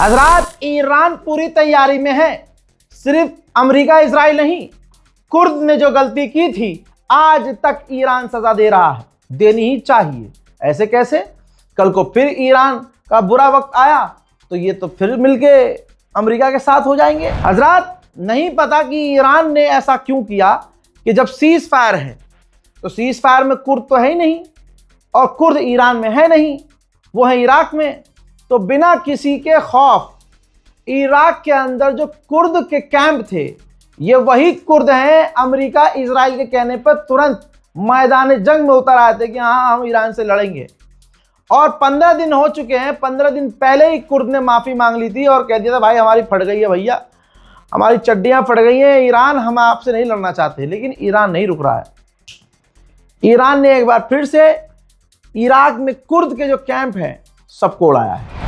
हजरात, ईरान पूरी तैयारी में है। सिर्फ अमेरिका इजराइल नहीं, कुर्द ने जो गलती की थी आज तक ईरान सजा दे रहा है, देनी ही चाहिए। ऐसे कैसे? कल को फिर ईरान का बुरा वक्त आया तो ये तो फिर मिलके अमेरिका के साथ हो जाएंगे। हजरात, नहीं पता कि ईरान ने ऐसा क्यों किया कि जब सीज फायर है तो सीज फायर में कुर्द तो है ही नहीं और कुर्द ईरान में है नहीं, वो है इराक में। तो बिना किसी के खौफ इराक के अंदर जो कुर्द के कैंप थे, ये वही कुर्द हैं अमेरिका इजराइल के कहने पर तुरंत मैदान जंग में उतर आए थे कि हाँ हम ईरान से लड़ेंगे। और 15 दिन हो चुके हैं, 15 दिन पहले ही कुर्द ने माफ़ी मांग ली थी और कह दिया था भाई हमारी फट गई है भैया, हमारी चड्डियाँ फट गई हैं, ईरान हम आपसे नहीं लड़ना चाहते। लेकिन ईरान नहीं रुक रहा है। ईरान ने एक बार फिर से इराक में कुर्द के जो कैंप हैं सबको उड़ाया है।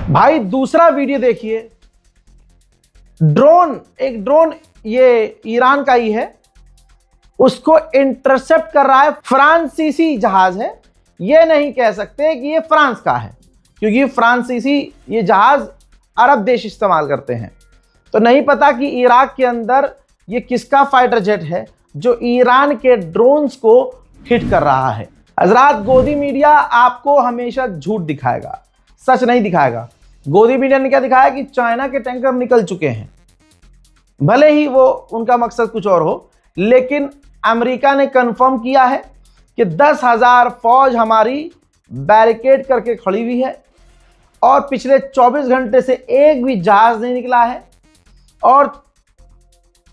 भाई दूसरा वीडियो देखिए, एक ड्रोन ये ईरान का ही है, उसको इंटरसेप्ट कर रहा है फ्रांसीसी जहाज है। ये नहीं कह सकते कि ये फ्रांस का है, क्योंकि फ्रांसीसी ये जहाज अरब देश इस्तेमाल करते हैं। तो नहीं पता कि इराक के अंदर ये किसका फाइटर जेट है जो ईरान के ड्रोन्स को हिट कर रहा है। हजरात, गोदी मीडिया आपको हमेशा झूठ दिखाएगा, सच नहीं दिखाएगा। गोदी मीडिया ने क्या दिखाया कि चाइना के टैंकर निकल चुके हैं, भले ही वो उनका मकसद कुछ और हो, लेकिन अमेरिका ने कंफर्म किया है कि 10,000 फौज हमारी बैरिकेड करके खड़ी हुई है और पिछले 24 घंटे से एक भी जहाज नहीं निकला है। और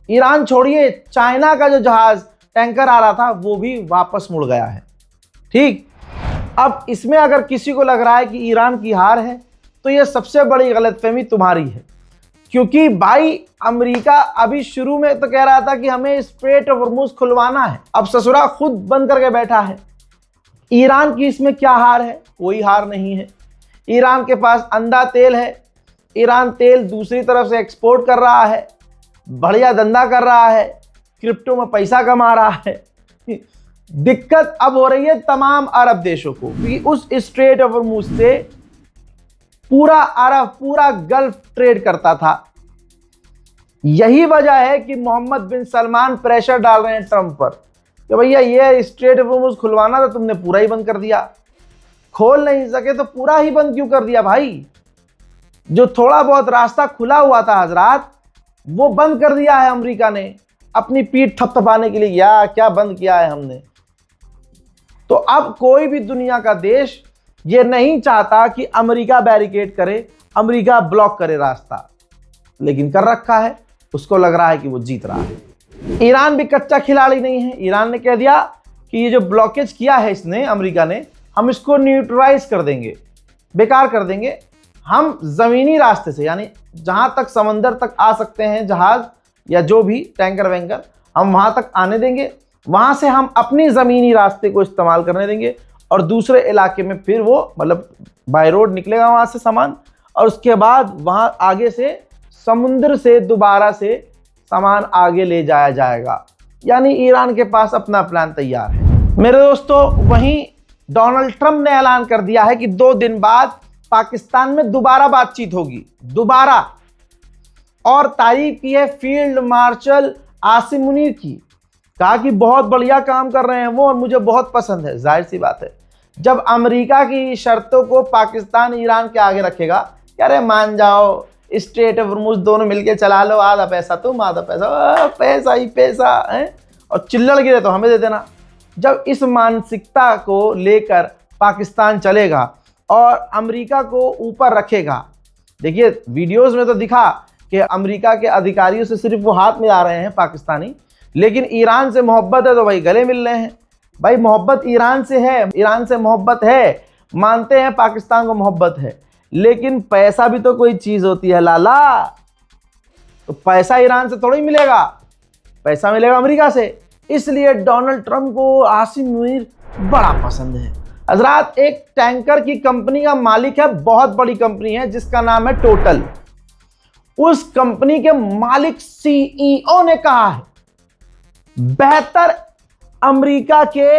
ईरान छोड़िए, चाइना का जो जहाज टैंकर आ रहा था वो भी वापस मुड़ गया है। ठीक, अब इसमें अगर किसी को लग रहा है कि ईरान की हार है तो ये सबसे बड़ी गलतफहमी तुम्हारी है, क्योंकि भाई अमेरिका अभी शुरू में तो कह रहा था कि हमें स्ट्रेट ऑफ हॉर्मुज़ खुलवाना है, अब ससुरा खुद बंद करके बैठा है। ईरान की इसमें क्या हार है? कोई हार नहीं है। ईरान के पास अंधा तेल है, ईरान तेल दूसरी तरफ से एक्सपोर्ट कर रहा है, बढ़िया धंधा कर रहा है, क्रिप्टो में पैसा कमा रहा है। दिक्कत अब हो रही है तमाम अरब देशों को, क्योंकि उस स्ट्रेट ऑफ हॉर्मुज़ से पूरा अरब, पूरा गल्फ ट्रेड करता था। यही वजह है कि मोहम्मद बिन सलमान प्रेशर डाल रहे हैं ट्रंप पर कि भैया ये स्ट्रेट ऑफ हॉर्मुज़ खुलवाना था, तुमने पूरा ही बंद कर दिया। खोल नहीं सके तो पूरा ही बंद क्यों कर दिया भाई? जो थोड़ा बहुत रास्ता खुला हुआ था हजरात, वो बंद कर दिया है अमेरिका ने, अपनी पीठ थपथपाने के लिए। क्या बंद किया है हमने? तो अब कोई भी दुनिया का देश ये नहीं चाहता कि अमेरिका बैरिकेड करे, अमेरिका ब्लॉक करे रास्ता, लेकिन कर रखा है। उसको लग रहा है कि वो जीत रहा है। ईरान भी कच्चा खिलाड़ी नहीं है। ईरान ने कह दिया कि ये जो ब्लॉकेज किया है इसने, अमेरिका ने, हम इसको न्यूट्रलाइज कर देंगे, बेकार कर देंगे। हम ज़मीनी रास्ते से, यानी जहां तक समंदर तक आ सकते हैं जहाज या जो भी टैंकर वैंकर, हम वहां तक आने देंगे, वहां से हम अपनी ज़मीनी रास्ते को इस्तेमाल करने देंगे और दूसरे इलाके में फिर वो मतलब बाय रोड निकलेगा वहां से सामान, और उसके बाद वहां आगे से समुद्र से दोबारा से सामान आगे ले जाया जाएगा। यानी ईरान के पास अपना प्लान तैयार है। मेरे दोस्तों, वहीं डोनाल्ड ट्रंप ने ऐलान कर दिया है कि 2 दिन बाद पाकिस्तान में दोबारा बातचीत होगी, दोबारा। और तारीफ की है फील्ड मार्शल आसिम मुनीर की, कहा कि बहुत बढ़िया काम कर रहे हैं वो और मुझे बहुत पसंद है। जाहिर सी बात है, जब अमेरिका की शर्तों को पाकिस्तान ईरान के आगे रखेगा, अरे मान जाओ, स्ट्रेट ऑफ हॉर्मुज़ दोनों मिलके चला लो, आधा पैसा तुम आधा पैसा, पैसा ही पैसा है, और चिल्लड़ गिरे तो हमें दे देना। जब इस मानसिकता को लेकर पाकिस्तान चलेगा और अमेरिका को ऊपर रखेगा, देखिए वीडियोस में तो दिखा कि अमेरिका के अधिकारियों से सिर्फ वो हाथ मिला रहे हैं पाकिस्तानी, लेकिन ईरान से मोहब्बत है तो भाई गले मिल रहे हैं। भाई मोहब्बत ईरान से है, ईरान से मोहब्बत है, मानते हैं पाकिस्तान को मोहब्बत है, लेकिन पैसा भी तो कोई चीज़ होती है लाला। तो पैसा ईरान से थोड़ी मिलेगा, पैसा मिलेगा अमेरिका से। इसलिए डोनाल्ड ट्रंप को आसिम मुनीर बड़ा पसंद है। हजरात, एक टैंकर की कंपनी का मालिक है, बहुत बड़ी कंपनी है जिसका नाम है टोटल। उस कंपनी के मालिक सीईओ ने कहा है बेहतर अमेरिका के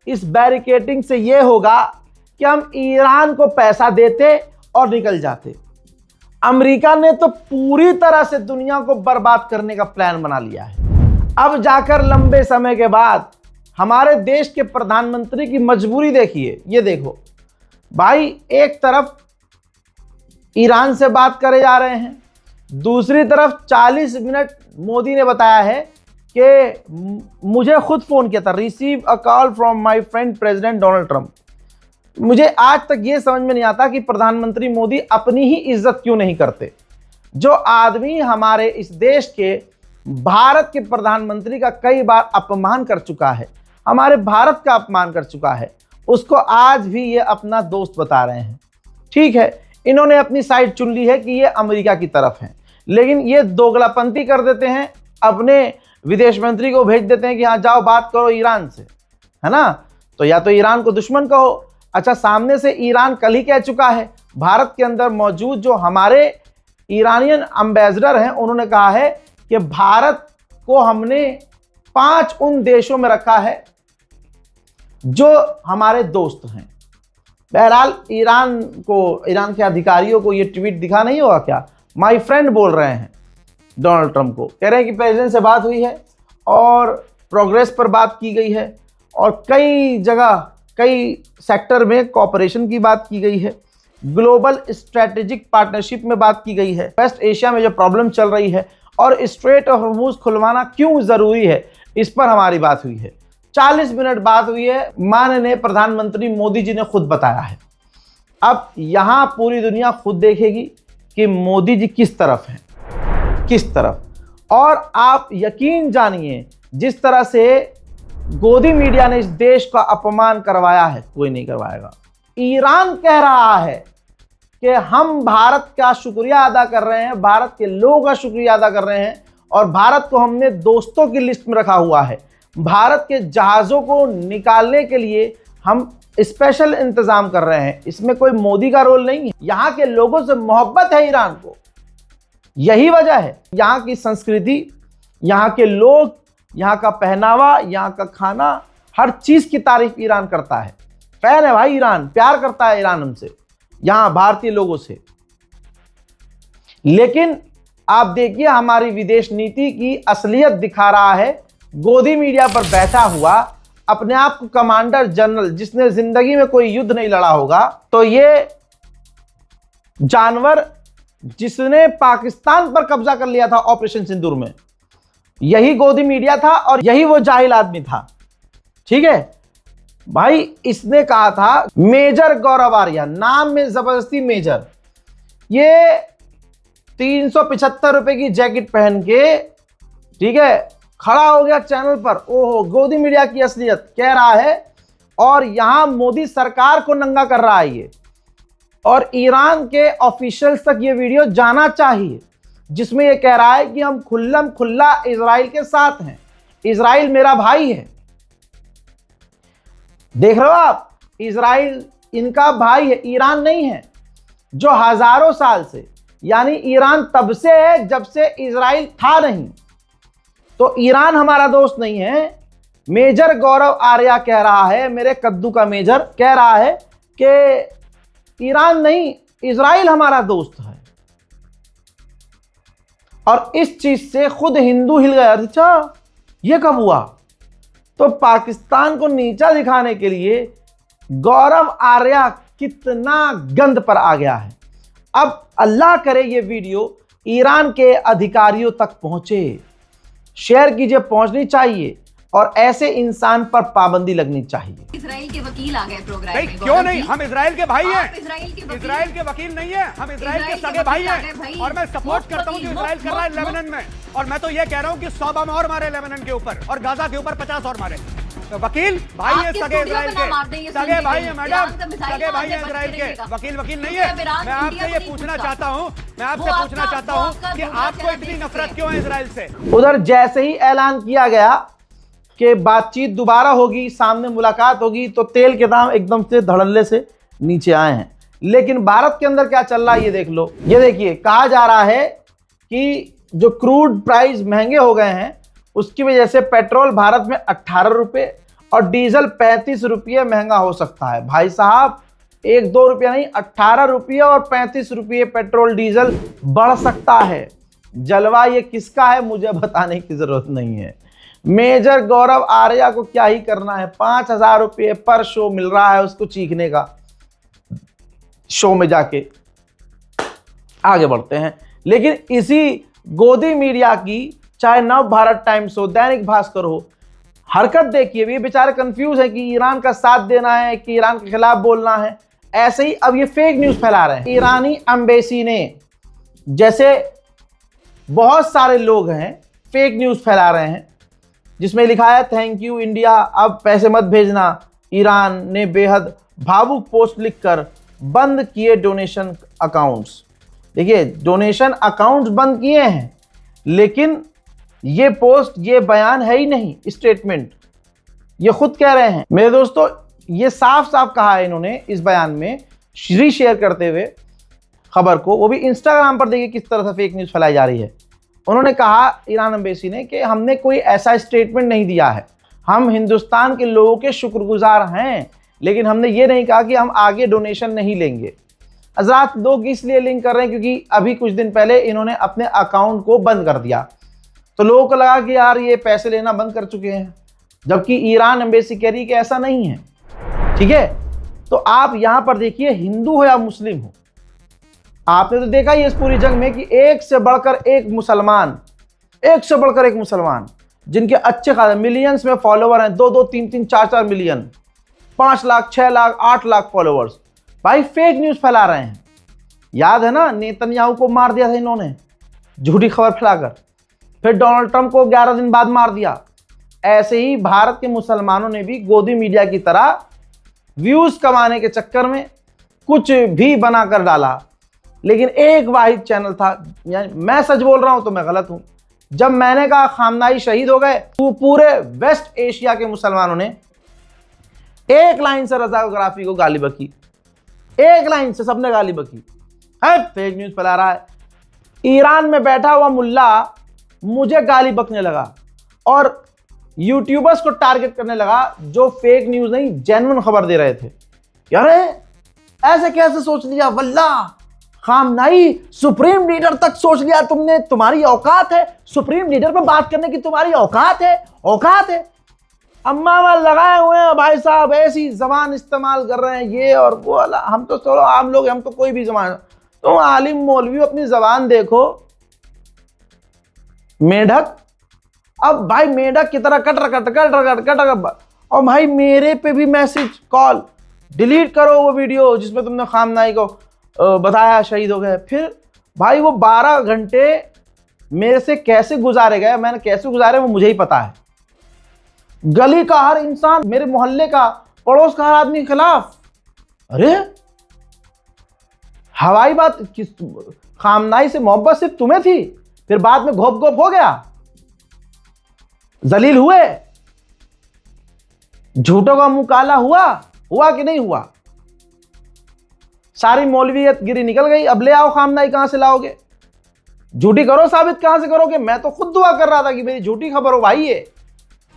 इस बैरिकेडिंग से यह होगा कि हम ईरान को पैसा देते और निकल जाते। अमेरिका ने तो पूरी तरह से दुनिया को बर्बाद करने का प्लान बना लिया है। अब जाकर लंबे समय के बाद हमारे देश के प्रधानमंत्री की मजबूरी देखिए। ये देखो भाई, एक तरफ ईरान से बात करे जा रहे हैं, दूसरी तरफ 40 मिनट मोदी ने बताया है कि मुझे खुद फोन किया था, receive a call from my friend president Donald Trump. मुझे आज तक ये समझ में नहीं आता कि प्रधानमंत्री मोदी अपनी ही इज्जत क्यों नहीं करते। जो आदमी हमारे इस देश के भारत के प्रधानमंत्री का कई बार अपमान कर चुका है, हमारे भारत का अपमान कर चुका है, उसको आज भी ये अपना दोस्त बता रहे हैं। ठीक है, इन्होंने अपनी साइड चुन ली है कि ये अमेरिका की तरफ है, लेकिन ये दोगलापंती कर देते हैं, अपने विदेश मंत्री को भेज देते हैं कि हाँ जाओ बात करो ईरान से, है ना। तो या तो ईरान को दुश्मन कहो। अच्छा, सामने से ईरान कल ही कह चुका है, भारत के अंदर मौजूद जो हमारे ईरानियन एम्बेसडर हैं उन्होंने कहा है कि भारत को हमने 5 उन देशों में रखा है जो हमारे दोस्त हैं। बहरहाल ईरान के अधिकारियों को ये ट्वीट दिखा नहीं होगा क्या, माय फ्रेंड बोल रहे हैं डोनाल्ड ट्रंप को, कह रहे हैं कि प्रेसिडेंट से बात हुई है और प्रोग्रेस पर बात की गई है और कई जगह कई सेक्टर में कोऑपरेशन की बात की गई है, ग्लोबल स्ट्रेटेजिक पार्टनरशिप में बात की गई है, वेस्ट एशिया में जो प्रॉब्लम चल रही है और स्ट्रेट ऑफ हॉर्मूज खुलवाना क्यों ज़रूरी है, इस पर हमारी बात हुई है। 40 मिनट बात हुई है, माननीय प्रधानमंत्री मोदी जी ने खुद बताया है। अब यहाँ पूरी दुनिया खुद देखेगी कि मोदी जी किस तरफ हैं, किस तरफ। और आप यकीन जानिए, जिस तरह से गोदी मीडिया ने इस देश का अपमान करवाया है, कोई नहीं करवाएगा। ईरान कह रहा है कि हम भारत का शुक्रिया अदा कर रहे हैं, भारत के लोगों का शुक्रिया अदा कर रहे हैं और भारत को हमने दोस्तों की लिस्ट में रखा हुआ है। भारत के जहाज़ों को निकालने के लिए हम स्पेशल इंतजाम कर रहे हैं। इसमें कोई मोदी का रोल नहीं है। यहाँ के लोगों से मोहब्बत है ईरान को, यही वजह है। यहाँ की संस्कृति, यहाँ के लोग, यहाँ का पहनावा, यहाँ का खाना, हर चीज़ की तारीफ ईरान करता है। फैन है भाई ईरान, प्यार करता है ईरान हमसे, यहाँ भारतीय लोगों से। लेकिन आप देखिए हमारी विदेश नीति की असलियत दिखा रहा है गोदी मीडिया पर बैठा हुआ अपने आप को कमांडर जनरल, जिसने जिंदगी में कोई युद्ध नहीं लड़ा होगा। तो ये जानवर जिसने पाकिस्तान पर कब्जा कर लिया था ऑपरेशन सिंदूर में, यही गोदी मीडिया था और यही वो जाहिल आदमी था। ठीक है भाई, इसने कहा था मेजर गौरव आर्या, नाम में जबरदस्ती मेजर, ये 375 रुपए की जैकेट पहन के, ठीक है, खड़ा हो गया चैनल पर। ओहो, गोदी मीडिया की असलियत कह रहा है और यहां मोदी सरकार को नंगा कर रहा है ये। और ईरान के ऑफिशियल्स तक ये वीडियो जाना चाहिए, जिसमें ये कह रहा है कि हम खुल्लम खुल्ला इजराइल के साथ हैं, इजराइल मेरा भाई है। देख रहे हो आप, इजराइल इनका भाई है, ईरान नहीं है, जो हजारों साल से, यानी ईरान तब से है जब से इजराइल था नहीं। तो ईरान हमारा दोस्त नहीं है। मेजर गौरव आर्या कह रहा है, मेरे कद्दू का मेजर कह रहा है कि ईरान नहीं, इजराइल हमारा दोस्त है। और इस चीज से खुद हिंदू हिल गया। अच्छा, ये कब हुआ? तो पाकिस्तान को नीचा दिखाने के लिए गौरव आर्या कितना गंद पर आ गया है। अब अल्लाह करे ये वीडियो ईरान के अधिकारियों तक पहुंचे, शेयर कीजिए, पहुंचनी चाहिए और ऐसे इंसान पर पाबंदी लगनी चाहिए। इजराइल के वकील आ गए प्रोग्राम में। क्यों नहीं? हम इजराइल के भाई हैं। इजराइल के वकील नहीं है, हम इजराइल के सगे भाई हैं। और मैं सपोर्ट करता हूं जो इजराइल कर रहा है लेबनान में। और मैं तो ये कह रहा हूं कि 100 बम और मारे लेबनान के ऊपर और गाजा के ऊपर 50 और मारे। तो वकील भाई है, सगे इजराइल के, सगे भाई है मैडम, सगे भाई है इजराइल के। वकील नहीं है। मैं आपसे ये पूछना चाहता हूँ, कि आपको इतनी नफरत क्यों है इजराइल से? उधर जैसे ही ऐलान किया गया कि बातचीत दोबारा होगी, सामने मुलाकात होगी, तो तेल के दाम एकदम से धड़ल्ले से नीचे आए हैं। लेकिन भारत के अंदर क्या चल रहा है ये देख लो। ये देखिए, कहा जा रहा है कि जो क्रूड प्राइस महंगे हो गए हैं उसकी वजह से पेट्रोल भारत में 18 रुपये और डीजल 35 रुपये महंगा हो सकता है। भाई साहब 1-2 रुपया नहीं, 18 रुपये और 35 रुपये पेट्रोल डीजल बढ़ सकता है। जलवा ये किसका है मुझे बताने की जरूरत नहीं है। मेजर गौरव आर्या को क्या ही करना है, 5,000 रुपये पर शो मिल रहा है उसको चीखने का। शो में जाके आगे बढ़ते हैं। लेकिन इसी गोदी मीडिया की, चाहे नव भारत टाइम्स हो, दैनिक भास्कर हो, हरकत देखिए, ये बेचारे कंफ्यूज है कि ईरान का साथ देना है कि ईरान के खिलाफ बोलना है। ऐसे ही अब ये फेक न्यूज फैला रहे हैं। ईरानी एम्बेसी ने, जैसे बहुत सारे लोग हैं फेक न्यूज फैला रहे हैं जिसमें लिखा है थैंक यू इंडिया, अब पैसे मत भेजना। ईरान ने बेहद भावुक पोस्ट लिखकर बंद किए डोनेशन अकाउंट्स। देखिए, डोनेशन अकाउंट्स बंद किए हैं, लेकिन ये पोस्ट, ये बयान है ही नहीं, स्टेटमेंट ये खुद कह रहे हैं। मेरे दोस्तों, ये साफ साफ कहा है इन्होंने इस बयान में, शेयर करते हुए खबर को, वो भी इंस्टाग्राम पर। देखिए किस तरह से फेक न्यूज़ फैलाई जा रही है। उन्होंने कहा, ईरान एम्बेसी ने, कि हमने कोई ऐसा स्टेटमेंट नहीं दिया है, हम हिंदुस्तान के लोगों के शुक्रगुजार हैं, लेकिन हमने ये नहीं कहा कि हम आगे डोनेशन नहीं लेंगे। हज़रात, लोग इसलिए लिंक कर रहे हैं क्योंकि अभी कुछ दिन पहले इन्होंने अपने अकाउंट को बंद कर दिया, तो लोगों को लगा कि यार ये पैसे लेना बंद कर चुके हैं, जबकि ईरान एम्बेसी कह रही है कि ऐसा नहीं है। ठीक है, तो आप यहां पर देखिए, हिंदू हो या मुस्लिम हो, आपने तो देखा ही इस पूरी जंग में कि एक से बढ़कर एक मुसलमान, जिनके अच्छे खासे मिलियंस में फॉलोवर हैं, 2-2, 3-3, 4-4 मिलियन, 5 लाख, 6 लाख, 8 लाख फॉलोवर्स, भाई फेक न्यूज फैला रहे हैं। याद है ना, नेतन्याहू को मार दिया था इन्होंने झूठी खबर फैलाकर, फिर डोनाल्ड ट्रंप को 11 दिन बाद मार दिया। ऐसे ही भारत के मुसलमानों ने भी गोदी मीडिया की तरह व्यूज कमाने के चक्कर में कुछ भी बनाकर डाला। लेकिन एक वाहिद चैनल था, यानी मैं सच बोल रहा हूं तो मैं गलत हूं, जब मैंने कहा खामनाई शहीद हो गए, तो पूरे वेस्ट एशिया के मुसलमानों ने एक लाइन से रजा गद्दाफी को गाली बकी, एक लाइन से सबने गाली बकी। है फेक न्यूज फैला रहा है। ईरान में बैठा हुआ मुल्ला मुझे गाली बकने लगा और यूट्यूबर्स को टारगेट करने लगा जो फेक न्यूज नहीं, जेन्युइन खबर दे रहे थे। यार ऐसे कैसे सोच लिया, वल्ला खामनाई सुप्रीम लीडर तक सोच लिया तुमने, तुम्हारी औकात है, सुप्रीम लीडर पर बात करने की तुम्हारी औकात है। अम्मा लगाए हुए हैं भाई साहब, ऐसी जबान इस्तेमाल कर रहे हैं ये और वो। हम तो चलो आम लोग, हम तो कोई भी जबान, तुम आलिम मौलवी अपनी जबान देखो। मेढक, अब भाई मेढक की तरह कट। और भाई मेरे पे भी मैसेज, कॉल, डिलीट करो वो वीडियो जिसमें तुमने खामनाई को बताया शहीद हो गए। फिर भाई वो 12 घंटे मेरे से कैसे गुजारे गए, मैंने कैसे गुजारे वो मुझे ही पता है। गली का हर इंसान, मेरे मोहल्ले का, पड़ोस का हर आदमी के खिलाफ। अरे हवाई बात, किस खामनाई से मोहब्बत सिर्फ तुम्हें थी, फिर बाद में घोप हो गया, जलील हुए, झूठों का मुंह काला हुआ कि नहीं हुआ? सारी मौलवियत गिरी निकल गई। अब ले आओ खामनाई, कहां से लाओगे? झूठी करो, साबित कहां से करोगे? मैं तो खुद दुआ कर रहा था कि मेरी झूठी खबर हो भाई ये।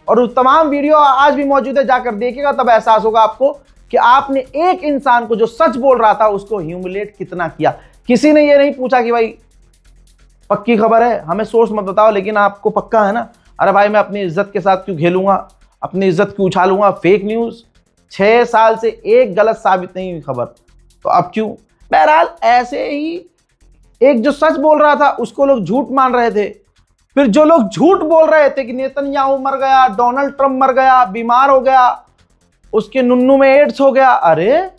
और उस तमाम वीडियो आज भी मौजूद है, जाकर देखिएगा, तब एहसास होगा आपको कि आपने एक इंसान को जो सच बोल रहा था उसको ह्यूमिलेट कितना किया। किसी ने ये नहीं पूछा कि भाई पक्की खबर है, हमें सोर्स मत बताओ, लेकिन आपको पक्का है ना? अरे भाई मैं अपनी इज्जत के साथ क्यों खेलूंगा, अपनी इज्जत क्यों उछालूंगा? फेक न्यूज, 6 साल से एक गलत साबित नहीं हुई खबर, तो अब क्यों? बहरहाल ऐसे ही एक जो सच बोल रहा था उसको लोग झूठ मान रहे थे। फिर जो लोग झूठ बोल रहे थे कि नेतन्याहू मर गया, डोनाल्ड ट्रंप मर गया, बीमार हो गया, उसके नुन्नू में एड्स हो गया, अरे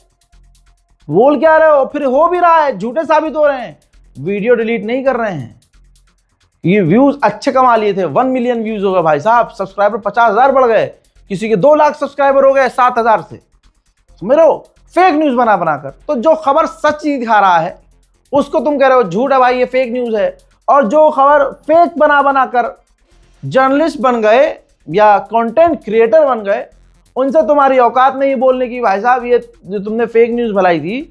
बोल क्या रहे हो? फिर हो भी रहा है, झूठे साबित हो रहे हैं, वीडियो डिलीट नहीं कर रहे हैं। ये व्यूज अच्छे कमा लिए थे, 1 मिलियन व्यूज हो गए भाई साहब, सब्सक्राइबर 50,000 बढ़ गए, किसी के 2 लाख सब्सक्राइबर हो गए 7,000 से। समझो, फेक न्यूज बनाकर। तो जो खबर सच ही दिखा रहा है उसको तुम कह रहे हो झूठ है भाई, ये फेक न्यूज है। और जो खबर फेक बनाकर जर्नलिस्ट बन गए या कंटेंट क्रिएटर बन गए, उनसे तुम्हारी औकात नहीं बोलने की भाई साहब, ये जो तुमने फेक न्यूज फैलाई थी,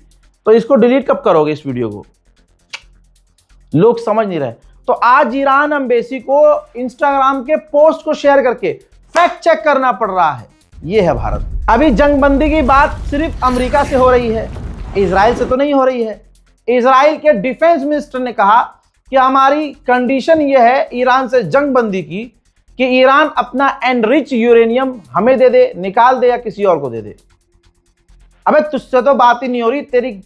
तो इसको डिलीट कब करोगे इस वीडियो को? लोग समझ नहीं रहे। तो आज ईरान एम्बेसी को इंस्टाग्राम के पोस्ट को शेयर करके फैक्ट चेक करना पड़ रहा है। ये है भारत। अभी जंगबंदी की बात सिर्फ अमेरिका से हो रही है, इजराइल से तो नहीं हो रही है। इजराइल के डिफेंस मिनिस्टर ने कहा कि हमारी कंडीशन यह है ईरान से जंगबंदी की कि ईरान अपना एनरिच यूरेनियम हमें दे दे, निकाल दे या किसी और को दे दे। अबे तुझसे तो बात ही नहीं हो रही, तेरी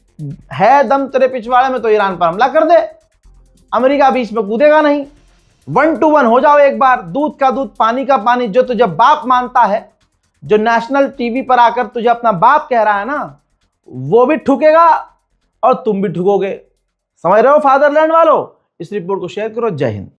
है दम तेरे पिछवाड़े में तो ईरान पर हमला कर दे, अमेरिका बीच में कूदेगा नहीं। 1 to 1 हो जाओ एक बार, दूध का दूध पानी का पानी। जो तुझे बाप मानता है, जो नेशनल टीवी पर आकर तुझे अपना बाप कह रहा है ना, वो भी ठुकेगा और तुम भी ठुकोगे। समझ रहे हो फादरलैंड वालों? इस रिपोर्ट को शेयर करो। जय हिंद।